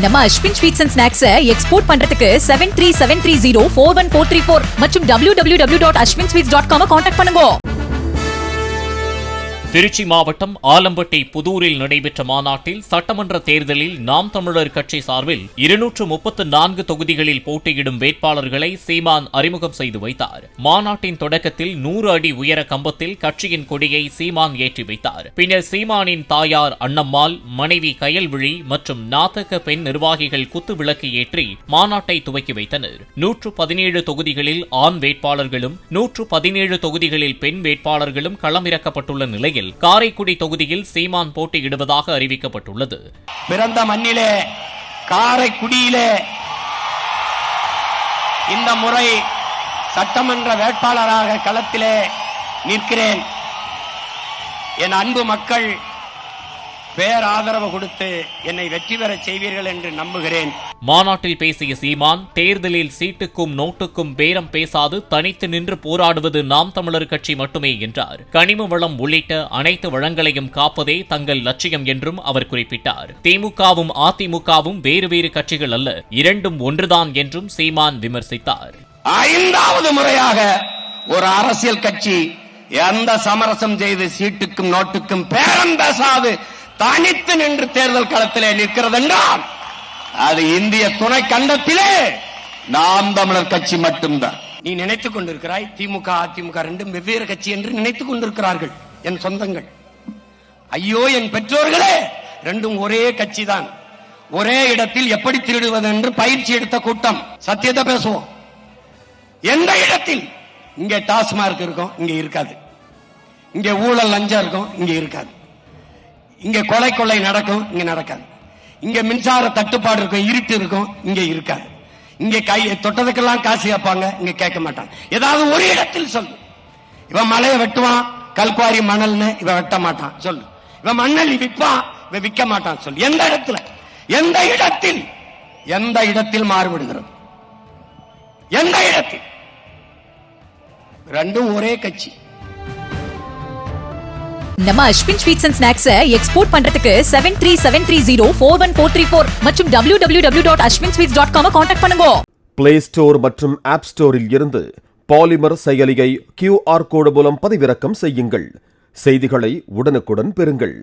நம்ம Ashwin sweets and snacks export பண்றதுக்கு 7373041434 மற்றும் www.ashwinsweets.com கான்டாக்ட் பண்ணுங்க. திருச்சி மாவட்டம் ஆலம்பட்டி புதூரில் நடைபெற்ற மாநாட்டில் சட்டமன்ற தேர்தலில் நாம் தமிழர் கட்சி சார்பில் 234 தொகுதிகளில் போட்டியிடும் வேட்பாளர்களை சீமான் அறிமுகம் செய்து வைத்தார். மாநாட்டின் தொடக்கத்தில் 100 அடி உயர கம்பத்தில் கட்சியின் கொடியை சீமான் ஏற்றி வைத்தார். பின்னர் சீமானின் தாயார் அண்ணம்மாள், மனைவி கயல்விழி மற்றும் நாத்தக பெண் நிர்வாகிகள் குத்து விளக்கு ஏற்றி மாநாட்டை துவக்கி வைத்தனர். 117 தொகுதிகளில் ஆண் வேட்பாளர்களும் 117 தொகுதிகளில் பெண் வேட்பாளர்களும் களமிறக்கப்பட்டுள்ள நிலையில் காரைக்குடி தொகுதியில் சீமான் போட்டியிடுவதாக அறிவிக்கப்பட்டுள்ளது. பிறந்த மண்ணிலே காரைக்குடியிலே இந்த முறை சட்டமன்ற வேட்பாளராக களத்திலே நிற்கிறேன். என் அன்பு மக்கள் பேராதரவு கொடுத்து என்னை வெற்றி பெறச் செய்வீர்கள் என்று நம்புகிறேன். மாநாட்டில் பேசிய சீமான், தேர்தலில் சீட்டுக்கும் நோட்டுக்கும் பேரம் பேசாது தனித்து நின்று போராடுவது நாம் தமிழர் கட்சி மட்டுமே என்றார். கனிம வளம் உள்ளிட்ட அனைத்து வளங்களையும் காப்பதே தங்கள் லட்சியம் என்றும் அவர் குறிப்பிட்டார். திமுகவும் அதிமுகவும் வேறு வேறு கட்சிகள் அல்ல, இரண்டும் ஒன்றுதான் என்றும் சீமான் விமர்சித்தார். 5வது முறையாக ஒரு அரசியல் கட்சி எந்த சமரசம் செய்து சீட்டுக்கும் நோட்டுக்கும் பேரம் பேசாது தனித்து நின்று தேர்தல் களத்திலே நிற்கிறது என்றால் அது இந்திய துணை கண்டத்திலே நாம் தமிழர் கட்சி மட்டும்தான். நீ நினைத்துக் கொண்டிருக்கிறாய் திமுக அதிமுக ரெண்டும் வெவ்வேறு கட்சி என்று நினைத்துக் கொண்டிருக்கிறார்கள் என் சொந்தங்கள். ஐயோ என் பெற்றோர்களே, ரெண்டும் ஒரே கட்சி தான். ஒரே இடத்தில் எப்படி திருடுவது என்று பயிற்சி எடுத்த கூட்டம். சத்தியத்தை பேசுவோம். எந்த இடத்தில் இங்கே டாஸ்மார்க் இருக்கும், இங்க இருக்காது. இங்க ஊழல் லஞ்சம் இருக்கும், இங்க இருக்காது. இங்க கொலை கொள்ளை நடக்கும், இங்க நடக்காது. இங்க மின்சார தட்டுப்பாடு இருக்கும், இருட்டு இருக்கும், இங்க இருக்காது. இங்க கை தொட்டதுக்கெல்லாம் காசு கேட்பாங்க, இங்க கேட்க மாட்டாங்க. ஏதாவது ஒரு இடத்தில் சொல்லு. இவன் மலையை வெட்டுவான், கல்குவாரி மணல்னு இவன் வெட்ட மாட்டான் சொல்லு. இவன் மண்ணலி விற்பான், இவன் விற்க மாட்டான் சொல்லு. எந்த இடத்துல, எந்த இடத்தில், எந்த இடத்தில் மாறுபடுகிறது? எந்த இடத்தில்? ரெண்டும் ஒரே கட்சி. நம்ம Ashwin sweets and snacks export பண்றதுக்கு 7373041434 மற்றும் www.ashwinsweets.com கான்டாக்ட் பண்ணுங்க. பிளே ஸ்டோர் மற்றும் ஆப் ஸ்டோரில் இருந்து பாலிமர் செயலியை QR கோடு மூலம் பதிவிறக்கம் செய்யுங்கள். செய்திகளை உடனுக்குடன் பெறுங்கள்.